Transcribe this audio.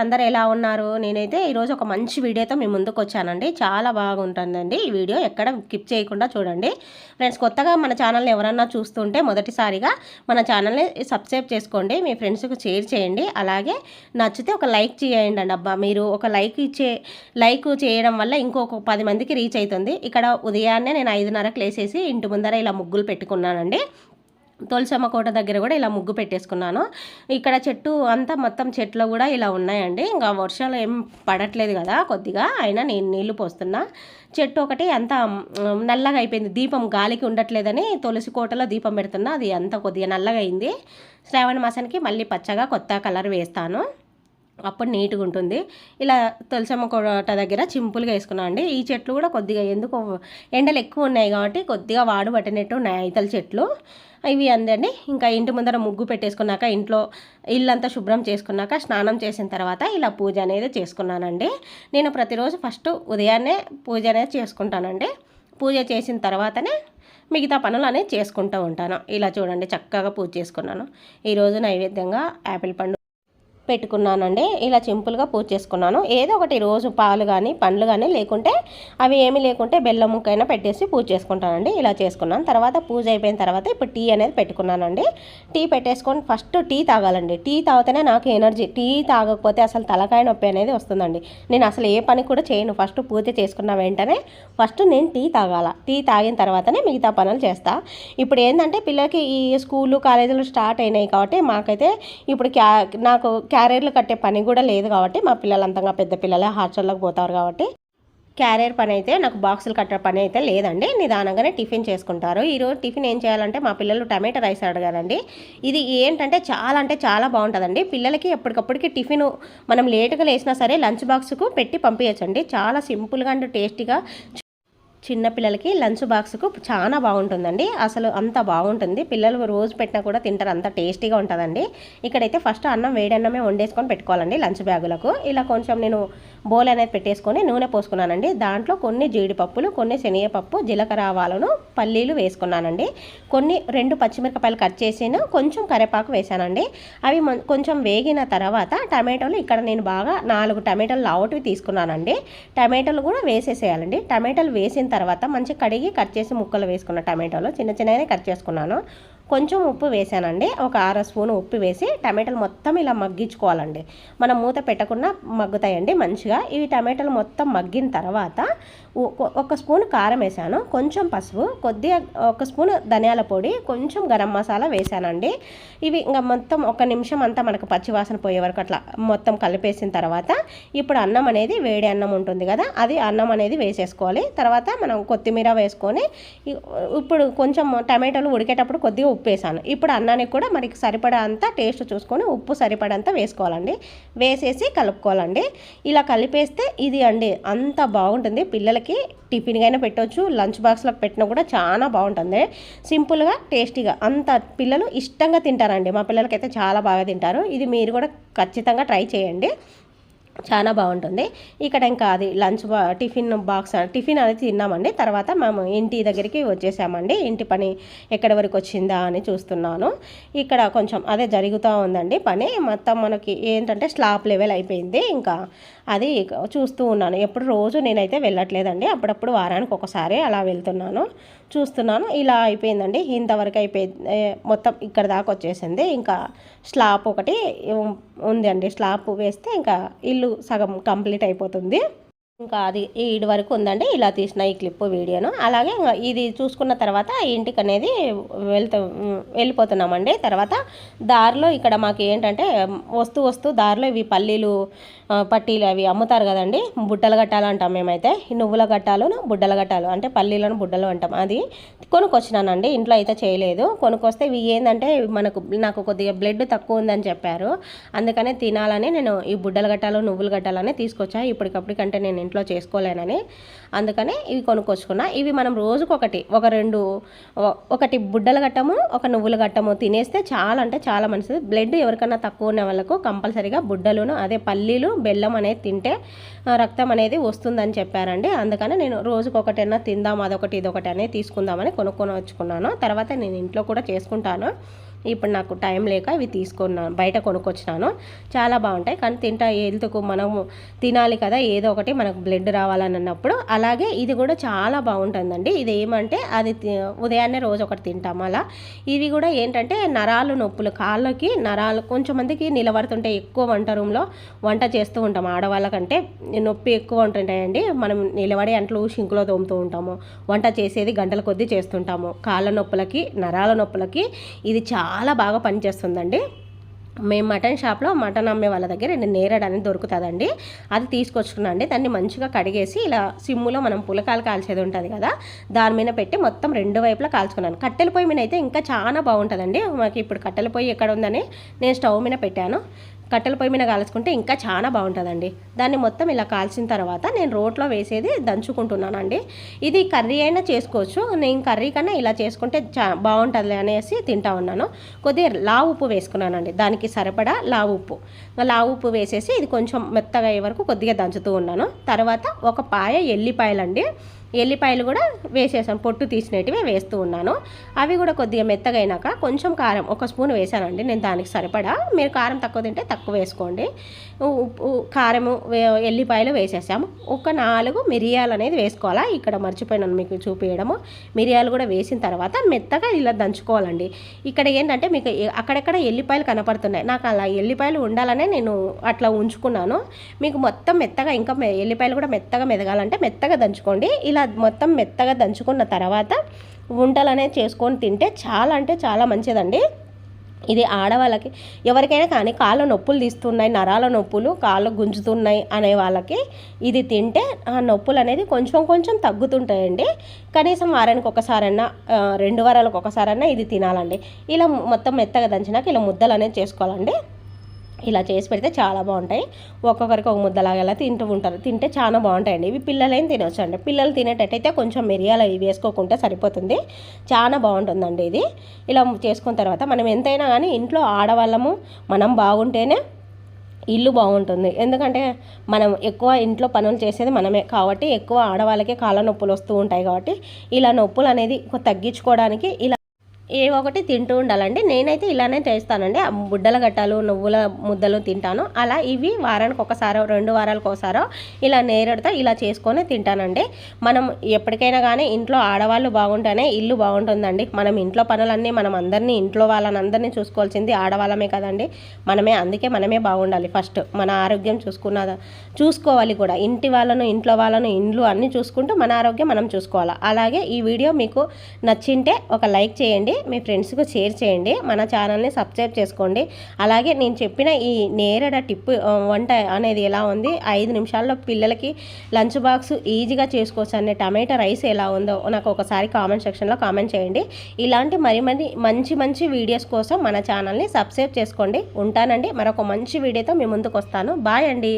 అందరు ఎలా ఉన్నారు? నేనైతే ఈరోజు ఒక మంచి వీడియోతో మీ ముందుకు వచ్చానండి. చాలా బాగుంటుందండి ఈ వీడియో, ఎక్కడ స్కిప్ చేయకుండా చూడండి ఫ్రెండ్స్. కొత్తగా మన ఛానల్ని ఎవరన్నా చూస్తుంటే మొదటిసారిగా మన ఛానల్ని సబ్స్క్రైబ్ చేసుకోండి, మీ ఫ్రెండ్స్కి షేర్ చేయండి, అలాగే నచ్చితే ఒక లైక్ చేయండి అండి. అబ్బా, మీరు ఒక లైక్ చేయడం వల్ల ఇంకొక 10 మందికి రీచ్ అవుతుంది. ఇక్కడ ఉదయాన్నే నేను 5:30కి లేసేసి ఇంటి ముందర ఇలా ముగ్గులు పెట్టుకున్నానండి. తులసమ్మ కోట దగ్గర కూడా ఇలా ముగ్గు పెట్టేసుకున్నాను. ఇక్కడ చెట్టు అంతా మొత్తం చెట్లు కూడా ఇలా ఉన్నాయండి. ఇంకా వర్షాలు ఏం పడట్లేదు కదా, కొద్దిగా అయినా నేను నీళ్లు పోస్తున్నా. చెట్టు ఒకటి అంతా నల్లగా అయిపోయింది, దీపం గాలికి ఉండట్లేదని తులసి కోటలో దీపం పెడుతున్నా, అది అంతా కొద్దిగా నల్లగా అయింది. శ్రావణ మాసానికి మళ్ళీ పచ్చగా కొత్త కలర్ వేస్తాను, అప్పుడు నీట్గా ఉంటుంది. ఇలా తులసమ్మ కోట దగ్గర సింపుల్గా వేసుకున్నాను అండి. ఈ చెట్లు కూడా కొద్దిగా ఎందుకో ఎండలు ఎక్కువ ఉన్నాయి కాబట్టి కొద్దిగా వాడు పట్టినట్టు ఉన్నాయి ఐతల చెట్లు ఇవి అందండి. ఇంకా ఇంటి ముందర ముగ్గు పెట్టేసుకున్నాక, ఇంట్లో ఇల్లంతా శుభ్రం చేసుకున్నాక, స్నానం చేసిన తర్వాత ఇలా పూజ అనేది చేసుకున్నానండి. నేను ప్రతిరోజు ఫస్ట్ ఉదయాన్నే పూజ అనేది చేసుకుంటానండి. పూజ చేసిన తర్వాతనే మిగతా పనులు అనేది చేసుకుంటూ ఉంటాను. ఇలా చూడండి, చక్కగా పూజ చేసుకున్నాను. ఈరోజు నైవేద్యంగా యాపిల్ పండు పెట్టుకున్నానండి. ఇలా సింపుల్గా పూజ చేసుకున్నాను. ఏదో ఒకటి రోజు పాలు కానీ పండ్లు కానీ, లేకుంటే అవి ఏమీ లేకుంటే బెల్లం ముక్కైనా పెట్టేసి పూజ చేసుకుంటానండి. ఇలా చేసుకున్నాను. తర్వాత పూజ అయిపోయిన తర్వాత ఇప్పుడు టీ అనేది పెట్టుకున్నానండి. టీ పెట్టేసుకొని ఫస్ట్ టీ తాగాలండి. టీ తాగితేనే నాకు ఎనర్జీ. టీ తాగకపోతే అసలు తలకాయ నొప్పి అనేది వస్తుందండి. నేను అసలు ఏ పని కూడా చేయను. ఫస్ట్ పూజ చేసుకున్న వెంటనే ఫస్ట్ నేను టీ తాగాల. టీ తాగిన తర్వాతనే మిగతా పనులు చేస్తా. ఇప్పుడు ఏంటంటే పిల్లలకి ఈ స్కూలు కాలేజీలు స్టార్ట్ అయినాయి కాబట్టి మాకైతే ఇప్పుడు నాకు క్యారియర్లు కట్టే పని కూడా లేదు కాబట్టి, మా పిల్లలు అంతగా పెద్ద పిల్లలే హాస్టల్లోకి పోతారు కాబట్టి క్యారియర్ పని అయితే నాకు బాక్సులు కట్టే పని అయితే లేదండి. నిదానంగానే టిఫిన్ చేసుకుంటారు. ఈరోజు టిఫిన్ ఏం చేయాలంటే మా పిల్లలు టమాటా రైస్ అడగారండి. ఇది ఏంటంటే అంటే చాలా బాగుంటుందండి. పిల్లలకి ఎప్పటికప్పటికి టిఫిన్ మనం లేటుగా లేసినా సరే లంచ్ బాక్స్కు పెట్టి పంపించండి. చాలా సింపుల్గా అండ్ టేస్టీగా చిన్నపిల్లలకి లంచ్ బాక్స్కు చాలా బాగుంటుందండి. అసలు అంత బాగుంటుంది. పిల్లలు రోజు పెట్టినా కూడా తింటారు, అంత టేస్టీగా ఉంటుందండి. ఇక్కడైతే ఫస్ట్ అన్నం వేడి అన్నమే వండేసుకొని పెట్టుకోవాలండి లంచ్ బ్యాగులకు. ఇలా కొంచెం నేను బౌల్ అనేది పెట్టేసుకొని నూనె పోసుకున్నానండి. దాంట్లో కొన్ని జీడిపప్పులు, కొన్ని శనగపప్పు, జీలకర్ర, ఆవాలను, పల్లీలు వేసుకున్నానండి. కొన్ని 2 పచ్చిమిరపకాయలు కట్ చేసాను, కొంచెం కరివేపాకు వేసానండి. అవి కొంచెం వేగిన తర్వాత టమాటోలు, ఇక్కడ నేను బాగా 4 టమాటోలు లావుటివి తీసుకున్నానండి. టమాటోలు కూడా వేసేసేయాలండి. టమాటోలు వేసిన తర్వాత మంచి కడిగి కట్ చేసి ముక్కలు వేసుకున్న టమాటోలు చిన్న చిన్నగానే కట్ చేసుకున్నాను. కొంచెం ఉప్పు వేసానండి, ఒక 1/2 స్పూన్ ఉప్పు వేసి టమాటాలు మొత్తం ఇలా మగ్గించుకోవాలండి. మనం మూత పెట్టకుండా మగ్గుతాయండి మంచిగా. ఇవి టమాటాలు మొత్తం మగ్గిన తర్వాత 1 స్పూన్ కారం వేసాను, కొంచెం పసుపు, కొద్దిగా 1 స్పూన్ ధనియాల పొడి, కొంచెం గరం మసాలా వేసానండి. ఇవి ఇంకా మొత్తం 1 నిమిషం అంతా మనకు పచ్చివాసన పోయే వరకు అట్లా మొత్తం కలిపేసిన తర్వాత ఇప్పుడు అన్నం అనేది, వేడి అన్నం ఉంటుంది కదా, అది అన్నం అనేది వేసేసుకోవాలి. తర్వాత మనం కొత్తిమీర వేసుకొని, ఇప్పుడు కొంచెం టమాటాలు ఉడికేటప్పుడు కొద్దిగా ఉప్పు వేసాను. ఇప్పుడు అన్నానికి కూడా మనకి సరిపడా అంతా టేస్ట్ చూసుకొని ఉప్పు సరిపడంతా వేసుకోవాలండి. వేసేసి కలుపుకోవాలండి. ఇలా కలిపేస్తే ఇది అండి అంత బాగుంటుంది. పిల్లలకి టిఫిన్గా అయినా పెట్టవచ్చు, లంచ్ బాక్స్లో పెట్టినా కూడా చాలా బాగుంటుంది. సింపుల్గా టేస్టీగా అంత పిల్లలు ఇష్టంగా తింటారండి. మా పిల్లలకైతే చాలా బాగా తింటారు. ఇది మీరు కూడా ఖచ్చితంగా ట్రై చేయండి, చాలా బాగుంటుంది. ఇక్కడ ఇంకా అది టిఫిన్ అనేది తిన్నామండి. తర్వాత మేము ఇంటి దగ్గరికి వచ్చేసామండి. ఇంటి పని ఎక్కడి వరకు వచ్చిందా అని చూస్తున్నాను. ఇక్కడ కొంచెం అదే జరుగుతూ ఉందండి పని. మొత్తం మనకి ఏంటంటే స్లాబ్ లెవెల్ అయిపోయింది. ఇంకా అది చూస్తూ ఉన్నాను. ఎప్పుడు రోజు నేనైతే వెళ్ళట్లేదండి, అప్పుడప్పుడు వారానికి ఒకసారి అలా వెళ్తున్నాను, చూస్తున్నాను. ఇలా అయిపోయిందండి, ఇంతవరకు అయిపోయింది. మొత్తం ఇక్కడ దాకా వచ్చేసింది. ఇంకా స్లాబ్ ఒకటి ఉంది అండి. స్లాబ్ వేస్తే ఇంకా ఇల్లు సగం కంప్లీట్ అయిపోతుంది. ఇంకా అది ఈడి వరకు ఉందండి. ఇలా తీసిన ఈ క్లిప్ వీడియోను. అలాగే ఇది చూసుకున్న తర్వాత ఇంటికి అనేది వెళ్ళిపోతున్నామండి. తర్వాత దారిలో ఇక్కడ మాకు ఏంటంటే వస్తూ దారిలో ఇవి పల్లీలు, పట్టీలు అవి అమ్ముతారు కదండి. బుట్టలు గట్టాలు అంటాం మేమైతే. ఈ నువ్వుల గట్టాలను బుడ్డల గట్టాలు అంటే పల్లీలను బుడ్డలు అంటాం. అది కొనుక్కొచ్చినానండి, ఇంట్లో అయితే చేయలేదు. కొనుక్కొస్తే ఇవి ఏంటంటే నాకు కొద్దిగా బ్లడ్ తక్కువ ఉందని చెప్పారు. అందుకనే తినాలని నేను ఈ బుడ్డల గట్టాలు, నువ్వుల గట్టాలని తీసుకొచ్చా. ఇప్పటికప్పటికంటే నేను ఇంట్లో చేసుకోలేనని అందుకనే ఇవి కొనుక్కొచ్చుకున్నా. ఇవి మనం రోజుకొకటి ఒకటి బుడ్డల గట్టము, ఒక నువ్వుల గట్టము తినేస్తే చాలా అంటే చాలా మంచిది. బ్లడ్ ఎవరికన్నా తక్కువ ఉన్న వాళ్ళకు కంపల్సరీగా బుడ్డలును అదే పల్లీలు, బెల్లం అనేది తింటే రక్తం అనేది వస్తుందని చెప్పారండి. అందుకని నేను రోజుకొకటైనా తిందాం, అదొకటి ఇదొకటి అనేది తీసుకుందామని కొనుక్కొని వచ్చుకున్నాను. తర్వాత నేను ఇంట్లో కూడా చేసుకుంటాను. ఇప్పుడు నాకు టైం లేక ఇవి తీసుకున్నాను, బయట కొనుక్కొచ్చినాను. చాలా బాగుంటాయి, కానీ తింటా హెల్త్కు మనము తినాలి కదా ఏదో ఒకటి మనకు బ్లడ్ రావాలని అన్నప్పుడు. అలాగే ఇది కూడా చాలా బాగుంటుందండి. ఇది ఏమంటే అది ఉదయాన్నే రోజు ఒకటి తింటాము అలా. ఇవి కూడా ఏంటంటే నరాలు నొప్పులు, కాళ్ళకి నరాలు కొంచెం మందికి నిలబడుతుంటే ఎక్కువ వంట రూమ్లో వంట చేస్తూ ఉంటాం ఆడవాళ్ళకంటే నొప్పి ఎక్కువ ఉంటుంటాయండి. మనం నిలబడి అంట్లు షింకులో తోముతూ ఉంటాము, వంట చేసేది గంటల కొద్దీ చేస్తుంటాము. కాళ్ళ నొప్పులకి, నరాల నొప్పులకి ఇది చాలా బాగా పనిచేస్తుందండి. మేము మటన్ షాప్లో మటన్ అమ్మే వాళ్ళ దగ్గర నేరేడు అనేది దొరుకుతుందండి. అది తీసుకొచ్చుకున్నాండి. దాన్ని మంచిగా కడిగేసి ఇలా సిమ్ములో మనం పులకాలు కాల్చేది ఉంటుంది కదా, దాని మీద పెట్టి మొత్తం 2 వైపులా కాల్చుకున్నాను. కట్టెల పొయ్యి మీద అయితే ఇంకా చాలా బాగుంటుందండి. మాకు ఇప్పుడు కట్టెల పొయ్యి ఎక్కడ ఉందని నేను స్టవ్ మీద పెట్టాను. కట్టెల పొయ్యి మీద కాల్చుకుంటే ఇంకా చాలా బాగుంటుందండి. దాన్ని మొత్తం ఇలా కాల్చిన తర్వాత నేను రోట్లో వేసేది దంచుకుంటున్నానండి. ఇది కర్రీ అయినా చేసుకోవచ్చు, నేను కర్రీ కన్నా ఇలా చేసుకుంటే బాగుంటుంది అనేసి తింటా ఉన్నాను. కొద్దిగా లావు ఉప్పు వేసుకున్నానండి, దానికి సరిపడా లావు ఉప్పు వేసేసి ఇది కొంచెం మెత్తగా అయ్యే వరకు కొద్దిగా దంచుతూ ఉన్నాను. తర్వాత ఒక పాయ ఎల్లిపాయలండి, ఎల్లిపాయలు కూడా వేసేసాను, పొట్టు తీసినవి వేస్తూ ఉన్నాను. అవి కూడా కొద్దిగా మెత్తగా అయినాక కొంచెం కారం 1 స్పూన్ వేసానండి నేను, దానికి సరిపడా. మీరు కారం తక్కువ తింటే తక్కువ వేసుకోండి. ఉప్పు, కారము, ఎల్లిపాయలు వేసేసాము. ఒక 4 మిరియాలు అనేది వేసుకోవాలా, ఇక్కడ మర్చిపోయినాను మీకు చూపించడము. మిరియాలు కూడా వేసిన తర్వాత మెత్తగా ఇలా దంచుకోవాలండి. ఇక్కడ ఏంటంటే మీకు అక్కడెక్కడ ఎల్లిపాయలు కనపడుతున్నాయి, నాకు అలా ఎల్లిపాయలు ఉండాలనే నేను అట్లా ఉంచుకున్నాను. మీకు మొత్తం మెత్తగా ఇంకా ఎల్లిపాయలు కూడా మెత్తగా మెదగాలంటే మెత్తగా దంచుకోండి. ఇలా మొత్తం మెత్తగా దంచుకున్న తర్వాత వంటలు అనేది చేసుకొని తింటే చాలా అంటే చాలా మంచిదండి. ఇది ఆడవాళ్ళకి ఎవరికైనా కానీ కాళ్ళ నొప్పులు తీస్తున్నాయి, నరాల నొప్పులు, కాళ్ళు గుంజుతున్నాయి అనే వాళ్ళకి ఇది తింటే ఆ నొప్పులు అనేది కొంచెం కొంచెం తగ్గుతుంటాయండి. కనీసం వారానికి ఒకసారన్నా 2 వారాలకు ఒకసారన్నా ఇది తినాలండి. ఇలా మొత్తం మెత్తగా దంచినాక ఇలా ముద్దలు అనేది చేసుకోవాలండి. ఇలా చేసి పెడితే చాలా బాగుంటాయి. ఒక్కొక్కరికి ఒక ముద్దలాగా తింటూ ఉంటారు, తింటే చాలా బాగుంటాయండి. ఇవి పిల్లలైనా తినవచ్చు అండి. పిల్లలు తినేటట్టయితే కొంచెం మిరియాలు ఇవి వేసుకోకుంటే సరిపోతుంది, చాలా బాగుంటుందండి ఇది. ఇలా చేసుకున్న తర్వాత మనం ఎంతైనా కానీ ఇంట్లో ఆడవాళ్ళము మనం బాగుంటేనే ఇల్లు బాగుంటుంది. ఎందుకంటే మనం ఎక్కువ ఇంట్లో పనులు చేసేది మనమే కాబట్టి ఎక్కువ ఆడవాళ్ళకే కాళ్ళ నొప్పులు వస్తూ ఉంటాయి. కాబట్టి ఇలా నొప్పులు అనేది తగ్గించుకోవడానికి ఇలా ఏవో ఒకటి తింటూ ఉండాలండి. నేనైతే ఇలానే చేస్తానండి. బుడ్డల గట్టాలు, నువ్వుల ముద్దలు తింటాను. అలా ఇవి వారానికి ఒకసారో 2 వారాలకు ఒకసారో ఇలా నేరేడుతో ఇలా చేసుకొని తింటానండి. మనం ఎప్పటికైనా కానీ ఇంట్లో ఆడవాళ్ళు బాగుంటేనే ఇల్లు బాగుంటుందండి. మనం ఇంట్లో పనులన్నీ మనం అందరినీ, ఇంట్లో వాళ్ళని చూసుకోవాల్సింది ఆడవాళ్ళమే కదండి, మనమే. అందుకే మనమే బాగుండాలి. ఫస్ట్ మన ఆరోగ్యం చూసుకోవాలి కూడా. ఇంట్లో వాళ్ళను ఇల్లు అన్నీ చూసుకుంటూ మన ఆరోగ్యం మనం చూసుకోవాలి. అలాగే ఈ వీడియో మీకు నచ్చింటే ఒక లైక్ చేయండి, మీ ఫ్రెండ్స్కు షేర్ చేయండి, మన ఛానల్ని సబ్స్క్రైబ్ చేసుకోండి. అలాగే నేను చెప్పిన ఈ నేరేడ టిప్ వంట అనేది ఎలా ఉంది, 5 నిమిషాల్లో పిల్లలకి లంచ్ బాక్స్ ఈజీగా చేసుకోవచ్చు అనే టమాటా రైస్ ఎలా ఉందో నాకు ఒకసారి కామెంట్ సెక్షన్లో కామెంట్ చేయండి. ఇలాంటి మరి మంచి వీడియోస్ కోసం మన ఛానల్ని సబ్స్క్రైబ్ చేసుకోండి. ఉంటానండి, మరొక మంచి వీడియోతో మీ ముందుకు వస్తాను. బాయ్ అండి.